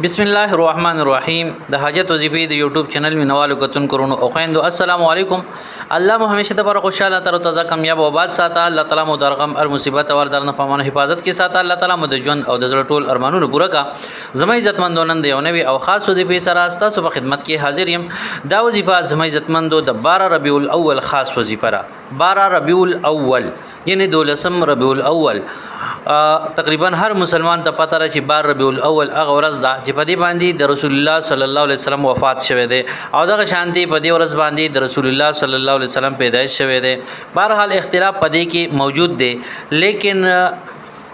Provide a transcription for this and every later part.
بسم الله الرحمن الرحیم د حاجت وظیفه د یوټیوب چینل مینوالو کتون کرونو او خويندو السلام علیکم. الله مو همیشه د پر خوشاله تر تازه کامیاب او آباد ساته. الله تعالی مو درغم ار مصیبت او درنه پامن حفاظت کې ساته. الله تعالی مو د ژوند او د زړه ټول ارمانونو پوره کا. زما عزتمندونن د یو نوی او خاص وظیفه سره تاسو په خدمت کې حاضر یم. دا وظیفه زما عزتمندو د 12 ربیع الاول خاص وظیفه را 12 ربیع الاول یعنی 12 ربیع الاول. تقریبا هر مسلمان ته پته را چې 12 ربیع الاول هغه ورځ ده چې په دې باندې د رسول الله صلی الله علیه وسلم وفات شوه دی او دغه شانتي په دې ورځ باندې د رسول الله صلی الله علیه وسلم پیدایش شوه دی. بهرحال اختلاف په دې کې موجود دی لیکن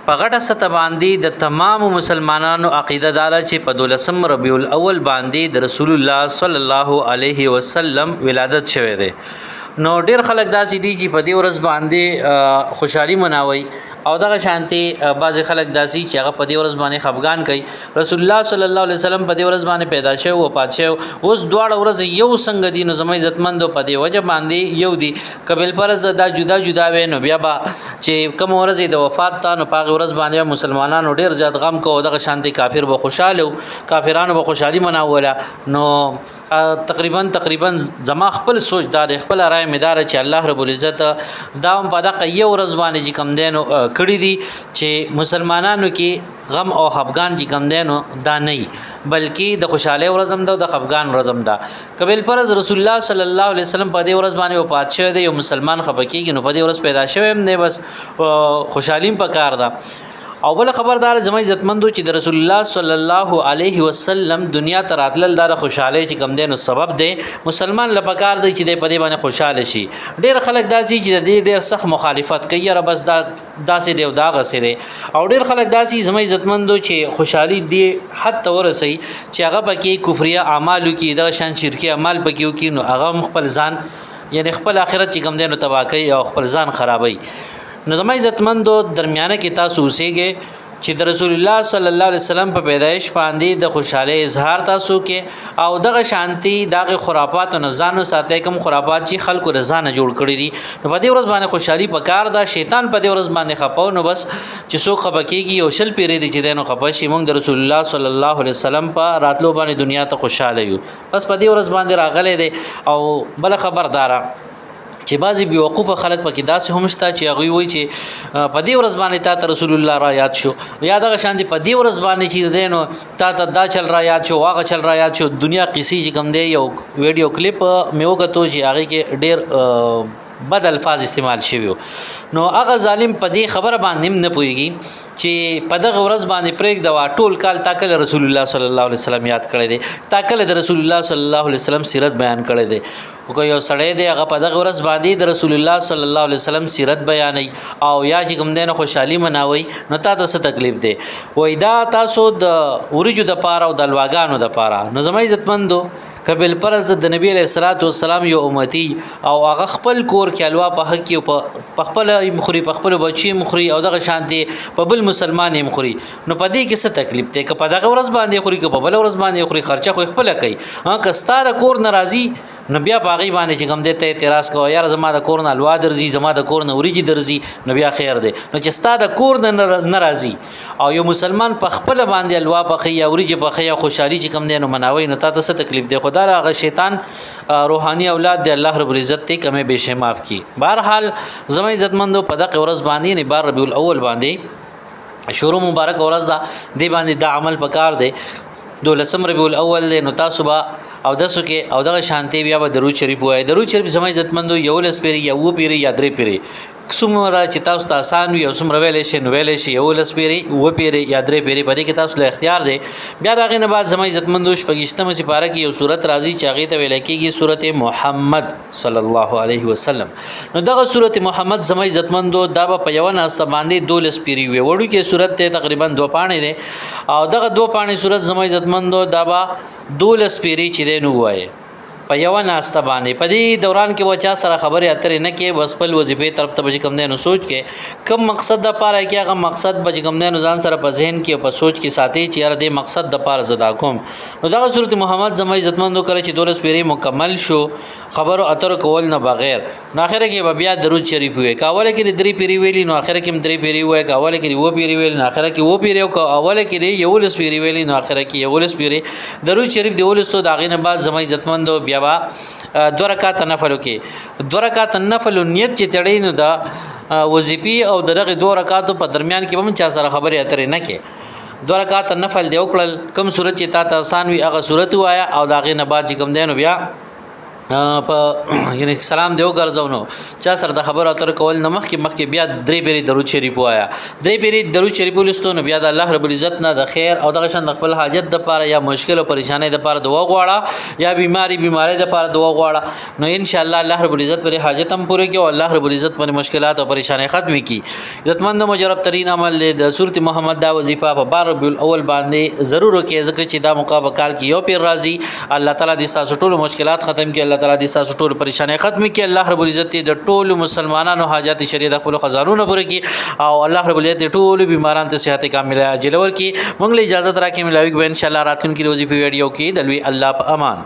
په غټه سطح باندې د تمام مسلمانانو عقیده دار چې په 12 ربیع الاول باندې د رسول الله صلی الله علیه وسلم ولادت شوه دی. نو ډیر خلک داسې دي چې په دې ورځ باندې خوشحالي مناوي او دغه شانتي بعض خلک داسي چې هغه په دې ورځ باندې خفغان کوي. رسول الله صلی الله علیه وسلم په دې ورځ باندې پیدا شوی او پات شوی. اوس دواړه ورځ یو څنګه دي نو زموږ عزتمندو په دې وجه باندې یو دي قبل پرز دا جدا جدا وي نو بیا با چې کوم ورځ د وفات ته نو په ورځ باندې مسلمانانو ډیر زیات غم کوي. دغه شانتي کافر به خوشاله کافرانو به خوشحالي مناوله. نو تقریبا زما خپل سوچ دار خپل رائے مدار چې الله رب العزت دا په دغه یو ورځ باندې چې کم دینو کړی دي چې مسلمانانو کې غم او خفغان چې کم دینو دا نه بلکې د خوشاله ورځم ده او د خفغان ورځم ده. قبل پرز رسول الله صلی الله علیه وسلم په دې ورځ باندې وفات شوی دی. یو مسلمان خفقېږي نو په دې ورځ پیدا شوی هم نه بس خوشحالیم پکار ده. او بل خبردار زما عزتمندو چې د رسول الله صلی الله علیه وسلم دنیا ته راتلل دار خوشاله چې کم دینو سبب دی. مسلمان لپاره دی چې د پدې باندې خوشاله شي. ډیر خلک داسي چې د ډیر سخت مخالفت کوي را بس داسې دی او دا غسه دی او ډیر خلک داسي زما عزتمندو چې خوشحالي دی حتی ورسي چې هغه پکې کفریه اعمالو کې د شان شرکی اعمال پکې وکړي نو هغه خپل ځان یعنی خپل آخرت چې کم دینو تباہ کوي او خپل ځان خرابوي. نو زما عزتمندو درمیانه کې تاسو اوسېږئ چې د رسول الله صلی الله علیه وسلم په پیدایش باندې د خوشاله اظهار تاسو کې او دغه شانتي دغه خرافات نه ځانو ساتي. کوم خرافات چې خلکو رضانه جوړ کړی دي نو په دې ورځ باندې خوشحالي پکار ده. شیطان په دې ورځ باندې خپاو نو بس چې څوک خپکیږي او شل پیری دي چې دینو خپشي. موږ د رسول الله صلی الله علیه وسلم په راتلو باندې دنیا ته خوشاله یو بس په دې ورځ باندې راغلي دي. او بل خبردار چې بعضی بیوقوف خلک پکې داسې هم شته چې هغه وایي چې په دې ورځ باندې تا ته رسول الله را یاد شو یا دغه شان دي په دې ورځ باندې چې دینو تا ته دا چل را یاد شو واغه چل را یاد شو. دنیا قصې چې کوم دی یو ویډیو کلیپ مې وکړو چې هغه کې ډېر بد الفاظ استعمال شوی نو هغه ظالم په دې خبره باندې نه پويږي چې په دغه ورځ باندې پرېګ دا ټول کال تاکل رسول الله صلی الله علیه وسلم یاد کړی دی تاکل د رسول الله صلی الله علیه وسلم سیرت بیان کړی دی. او یو سړی دی هغه په دغه ورځ باندې د رسول الله صلی الله علیه وسلم سیرت بیانوي او یا چې کوم دینه خوشحالي مناوي نو تاسو څه تکلیف دی وای دا تاسو د ورجو د پاره او د لواګانو د پاره. نو زما عزتمندو قبل پرز د نبی علیہ الصلوۃ والسلام یو امتی او هغه خپل کور کې الوا په حق کې په خپل مخري په خپل بچي مخري او دغه شانتي په بل مسلمان مخري نو په دې کې څه تکلیف دی که په دغه ورځ باندې خوري که په بل ورځ باندې خوري خرچه خو خپل کوي. که ستاره کور ناراضي نو بیا باغی باندې چې کوم دې ته اعتراض کوي یار زما د کور نه الوا درځي زما د کور نه وريجي درځي نو بیا خیر دی. نو چې ستا د کور نه ناراضي او یو مسلمان په خپل باندې الوا په یا وريجي په یا خوشحالي چې کوم دې نو مناوي نو تاسو څه تکلیف دی. خدا راغه شیطان روحاني اولاد دی الله رب العزت ته کمه بشه معاف کی. بهرحال زما عزتمندو په دغه ورځ باندې نه 12 ربیع الاول باندې شروع مبارک ورځ ده دی باندې د عمل پکار دی. 12 ربیع الاول نو تاسو با او داسو کې او دغه شانتي بیا به درود شریف وای. درود شریف زما عزتمندو یو لس پیری یا و پیری یا درې پیری څومره چې تاسو ته آسان وي او څومره ویلې شي نو ویلې شي یو لس پیری و پیری یا درې پیری په دې کې تاسو له اختیار دی. بیا دغه نه بعد زما عزتمندو شپږشتمه سپاره کې یو سورته راځي چې هغه ته ویل کېږي سورته محمد صلی الله علیه وسلم. نو دغه سورته محمد زما عزتمندو دا په یو ناسته باندې 12 پیری وي وړو کې سورته تقریبا 2 پاڼې ده او دغه 2 پاڼې سورته زما عزتمندو دا با 12 پیری چې دی نو وایي په یو ناسته باندې په دې دوران کې وچا سره خبرې اترې نه کې بس خپل وظیفې طرف ته به کوم دی نو سوچ کې کم مقصد د پاره کې هغه مقصد به کوم دی نو ځان سره په ذهن کې په سوچ کې ساتي چې یاره دې مقصد د پاره زدا کوم نو دغه صورت محمد زما عزتمندو کړ چې دولس پیری مکمل شو خبرو اتر کول نه بغیر نو اخر کې بیا درود شریف وي کاوله کې درې پیری ویلی نو اخر کې درې پیری وای کاوله کې و پیری ویلی نو اخر کې و پیری او اوله کې یو لس پیری ویلی نو اخر کې یو لس پیری درود شریف دی ولستو داغه نه بعد زما عزتمندو بیا با 2 رکعات نفل کې 2 رکعات نفل نیت چې تړي نو دا وظیفي او دغه 2 رکعاتو په درمیان کې هم چا سره خبرې اترې نه کې 2 رکعات نفل دی وکړل کم صورت چې تا ته آسان وي هغه صورت وایا او داغه نه بعد کوم دی نو بیا په یعنی سلام دیو ګرځاو نو چا سره د خبر اتر کول نه مخکې بیا درې پیری درود شریف وایا درې پیری درود شریف ولستو نو بیا د الله رب العزت نه د خیر او دغه شان د خپل حاجت د پاره یا مشکل او پریشانې د پاره دعا غواړه یا بیماری د پاره دعا غواړه نو ان شاء الله الله رب العزت پر حاجت هم پوره کوي او الله رب العزت پر مشکلات او پریشانې ختم کړي عزتمند مجرب ترین عمل د سورت محمد دا وظیفه په 12 ربیع الاول باندې ضرور کې ځکه چې دا مقابله کال کې یو پیر راځي الله تعالی دې تاسو ټول مشکلات ختم کړي الله تعالی دې تاسو ټول پریشانې ختم کړي الله رب العزت د ټول مسلمانانو حاجات شریعت خپل خزانونو پوره کړي او الله رب العزت ټول بیماران ته صحت کامله عاجله ورکړي موږ له اجازه راکې ملاوي به ان شاء الله راتلونکي روزي په ویډیو کې دلوي الله په امان